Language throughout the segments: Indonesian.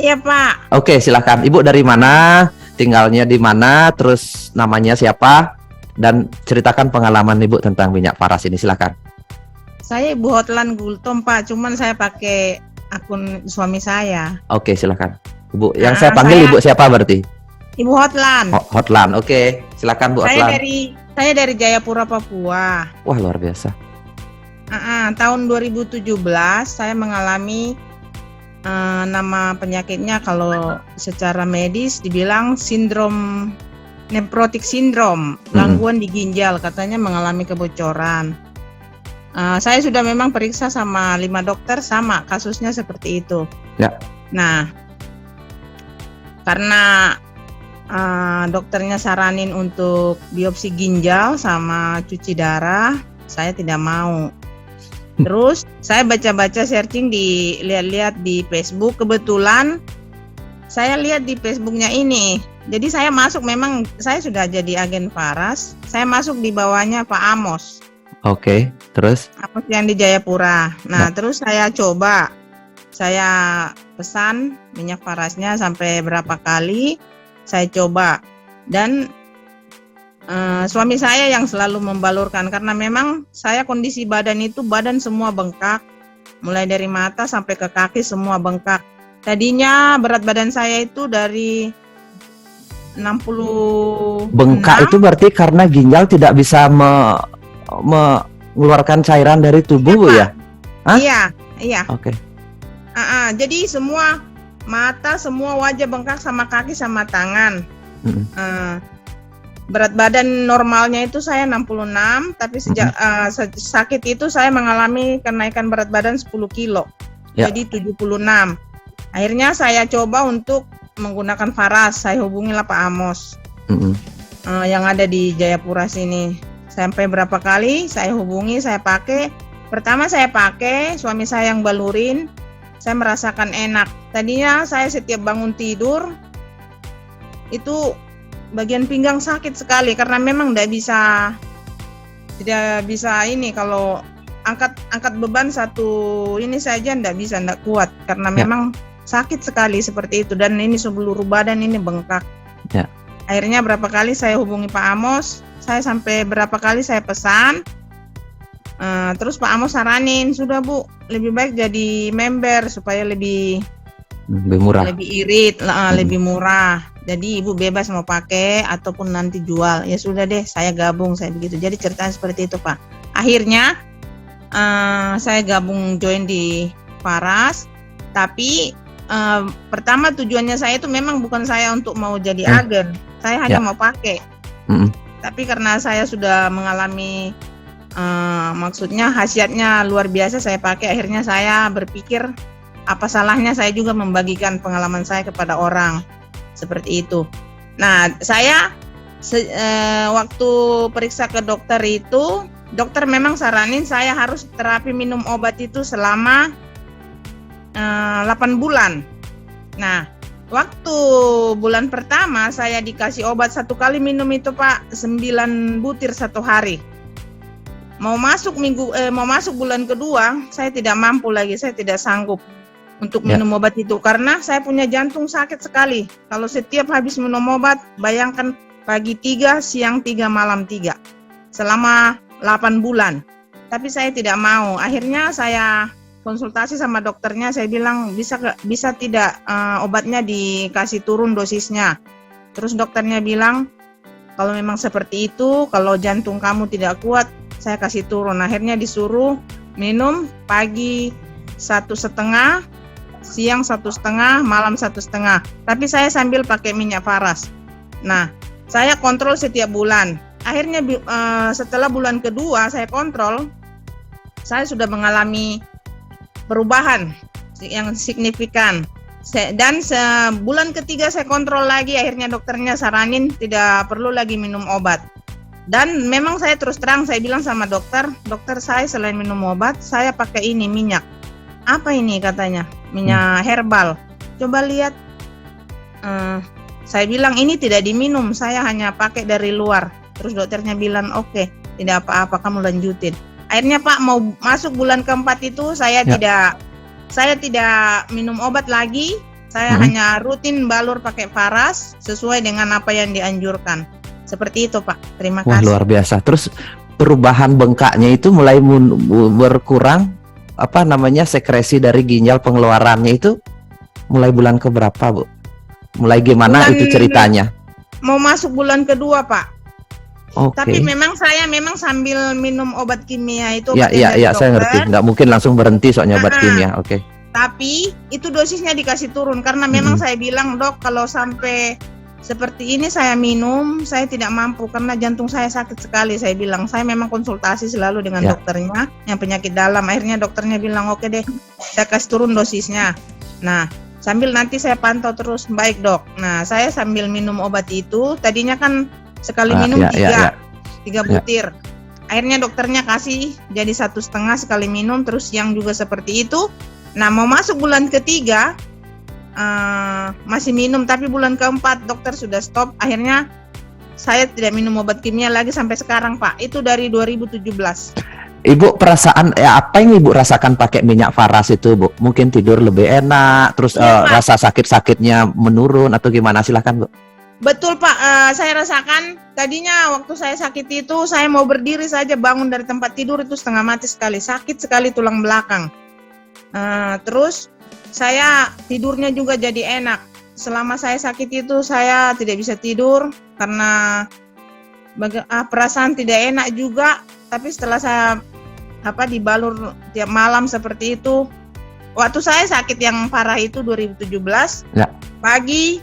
Iya, Pak. Oke, silakan. Ibu dari mana? Tinggalnya di mana? Terus namanya siapa? Dan ceritakan pengalaman Ibu tentang minyak paras ini. Silakan. Saya Ibu Hotlan Gultom, Pak. Cuman saya pakai akun suami saya. Oke, silakan. Ibu, yang saya Nah, panggil Ibu siapa berarti? Ibu Hotlan. Hotlan. Oke, silakan Bu Saya Hotlan. dari Jayapura, Papua. Wah, luar biasa. Tahun 2017 saya mengalami nama penyakitnya kalau secara medis dibilang sindrom nephrotic syndrome, gangguan di ginjal, katanya mengalami kebocoran. Saya sudah memang periksa sama 5 dokter, sama kasusnya seperti itu. Ya. Nah, karena dokternya saranin untuk biopsi ginjal sama cuci darah, saya tidak mau. Terus saya baca-baca searching, lihat-lihat di Facebook, kebetulan saya lihat di Facebooknya ini. Jadi saya masuk, memang saya sudah jadi agen Paras, saya masuk di bawahnya Pak Amos. Oke, terus? Amos yang di Jayapura. Nah, terus saya coba, saya pesan minyak parasnya sampai berapa kali, saya coba. Dan suami saya yang selalu membalurkan, karena memang saya kondisi badan semua bengkak, mulai dari mata sampai ke kaki semua bengkak. Tadinya berat badan saya itu dari 60. Bengkak itu berarti karena ginjal tidak bisa mengeluarkan cairan dari tubuh, iya, ya? Hah? Iya. Oke. Jadi semua mata, semua wajah bengkak, sama kaki sama tangan. Berat badan normalnya itu saya 66, tapi sejak sakit itu saya mengalami kenaikan berat badan 10 kilo, jadi 76. Akhirnya saya coba untuk menggunakan Paras, saya hubungilah Pak Amos yang ada di Jayapura sini. Sampai berapa kali saya hubungi, saya pakai. Pertama saya pakai, suami saya yang balurin, saya merasakan enak. Tadinya saya setiap bangun tidur, itu bagian pinggang sakit sekali karena memang tidak bisa ini, kalau angkat beban satu ini saja tidak kuat karena memang sakit sekali seperti itu, dan ini seluruh badan ini bengkak. Akhirnya berapa kali saya hubungi Pak Amos, saya sampai berapa kali saya pesan, terus Pak Amos saranin, sudah Bu, lebih baik jadi member supaya lebih murah, lebih irit, lebih murah. Jadi ibu bebas mau pakai ataupun nanti jual. Ya sudah deh, saya gabung, saya begitu. Jadi ceritanya seperti itu, Pak. Akhirnya saya gabung join di Paras. Tapi pertama tujuannya saya itu memang bukan saya untuk mau jadi agen. Saya hanya mau pakai. Tapi karena saya sudah mengalami maksudnya khasiatnya luar biasa, saya pakai. Akhirnya saya berpikir, apa salahnya saya juga membagikan pengalaman saya kepada orang. Seperti itu. Nah, saya waktu periksa ke dokter itu, dokter memang saranin saya harus terapi minum obat itu selama 8 bulan. Nah, waktu bulan pertama saya dikasih obat 1 kali minum itu, Pak, 9 butir 1 hari. Mau masuk bulan kedua, saya tidak mampu lagi, saya tidak sanggup untuk minum obat itu karena saya punya jantung sakit sekali. Kalau setiap habis minum obat, bayangkan pagi 3, siang 3, malam 3 selama 8 bulan. Tapi saya tidak mau. Akhirnya saya konsultasi sama dokternya, saya bilang bisa tidak obatnya dikasih turun dosisnya. Terus dokternya bilang kalau memang seperti itu, kalau jantung kamu tidak kuat, saya kasih turun. Akhirnya disuruh minum pagi 1,5, siang 1,5, malam 1,5. Tapi saya sambil pakai minyak Paras. Nah, saya kontrol setiap bulan. Akhirnya setelah bulan kedua saya kontrol, saya sudah mengalami perubahan yang signifikan. Dan bulan ketiga saya kontrol lagi, akhirnya dokternya saranin tidak perlu lagi minum obat. Dan memang saya terus terang, saya bilang sama dokter saya selain minum obat, saya pakai ini minyak. Apa ini katanya? Minyak herbal. Coba lihat. Saya bilang ini tidak diminum, saya hanya pakai dari luar. Terus dokternya bilang oke, tidak apa-apa, kamu lanjutin. Akhirnya Pak, mau masuk bulan keempat itu saya tidak minum obat lagi. Saya hanya rutin balur pakai Faras sesuai dengan apa yang dianjurkan. Seperti itu, Pak. Terima Wah, kasih. luar biasa. Terus perubahan bengkaknya itu mulai berkurang, apa namanya, sekresi dari ginjal pengeluarannya itu mulai bulan keberapa, Bu? Mulai gimana Bulan- itu ceritanya? Mau masuk bulan kedua, Pak. Oke. Tapi memang saya sambil minum obat kimia itu. Ya, obat yang iya, dari saya ngerti. dokter. Nggak mungkin langsung berhenti soalnya obat kimia. Oke. Tapi itu dosisnya dikasih turun karena memang saya bilang, Dok, kalau sampai seperti ini saya minum, saya tidak mampu karena jantung saya sakit sekali. Saya bilang, saya memang konsultasi selalu dengan dokternya yang penyakit dalam. Akhirnya dokternya bilang, oke deh, saya kasih turun dosisnya. Nah, sambil nanti saya pantau terus, baik Dok. Nah, saya sambil minum obat itu, tadinya kan sekali minum tiga butir. Akhirnya dokternya kasih jadi 1,5 sekali minum, terus yang juga seperti itu. Nah, mau masuk bulan ketiga, masih minum, tapi bulan keempat dokter sudah stop. Akhirnya saya tidak minum obat kimia lagi sampai sekarang, Pak. Itu dari 2017. Ibu perasaan apa yang Ibu rasakan pakai minyak Faras itu, Bu? Mungkin tidur lebih enak, terus rasa sakit-sakitnya menurun atau gimana? Silahkan, Bu. Betul, Pak. Saya rasakan tadinya waktu saya sakit itu, saya mau berdiri saja bangun dari tempat tidur itu setengah mati sekali, sakit sekali tulang belakang. Terus saya tidurnya juga jadi enak. Selama saya sakit itu saya tidak bisa tidur karena perasaan tidak enak juga. Tapi setelah saya dibalur tiap malam seperti itu, waktu saya sakit yang parah itu 2017, pagi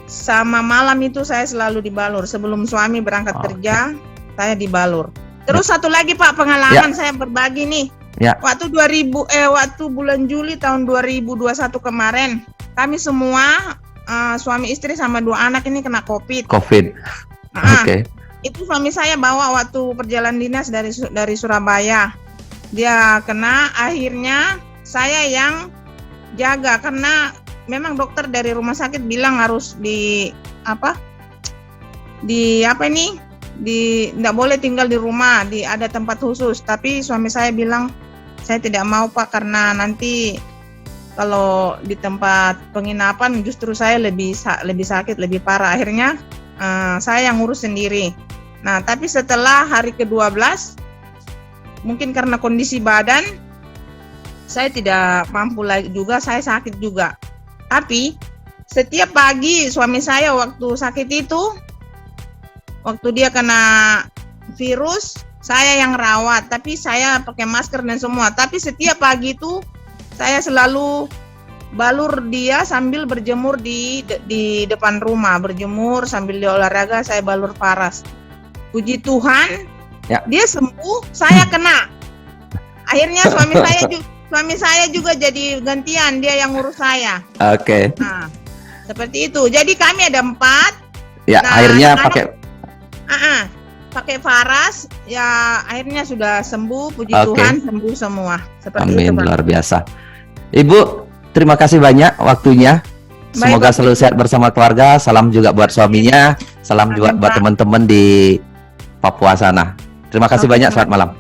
sama malam itu saya selalu dibalur. Sebelum suami berangkat kerja, saya dibalur. Terus satu lagi, Pak, pengalaman saya berbagi nih. Waktu waktu bulan Juli tahun 2021 kemarin, kami semua suami istri sama 2 anak ini kena COVID. Oke. Itu suami saya bawa waktu perjalanan dinas dari Surabaya. Dia kena, akhirnya saya yang jaga karena memang dokter dari rumah sakit bilang harus tidak boleh tinggal di rumah, ada tempat khusus. Tapi suami saya bilang, saya tidak mau, Pak, karena nanti kalau di tempat penginapan justru saya lebih sakit, lebih parah. Akhirnya saya yang ngurus sendiri. Nah, tapi setelah hari ke-12, mungkin karena kondisi badan, saya tidak mampu lagi juga, saya sakit juga. Tapi setiap pagi suami saya waktu sakit itu, waktu dia kena virus, saya yang rawat, tapi saya pakai masker dan semua. Tapi setiap pagi itu saya selalu balur dia sambil berjemur di depan rumah, berjemur sambil dia olahraga, saya balur Faras. Puji Tuhan, dia sembuh, saya kena. Akhirnya suami saya juga jadi gantian, dia yang ngurus saya. Oke. Nah, seperti itu. Jadi kami ada 4. Ya, akhirnya pakai Faras, ya akhirnya sudah sembuh, puji Tuhan, sembuh semua. Seperti itu, Pak. Luar biasa. Ibu, terima kasih banyak waktunya. Semoga selalu sehat bersama keluarga. Salam juga buat suaminya. Salam juga buat teman-teman di Papua sana. Terima kasih banyak, selamat malam.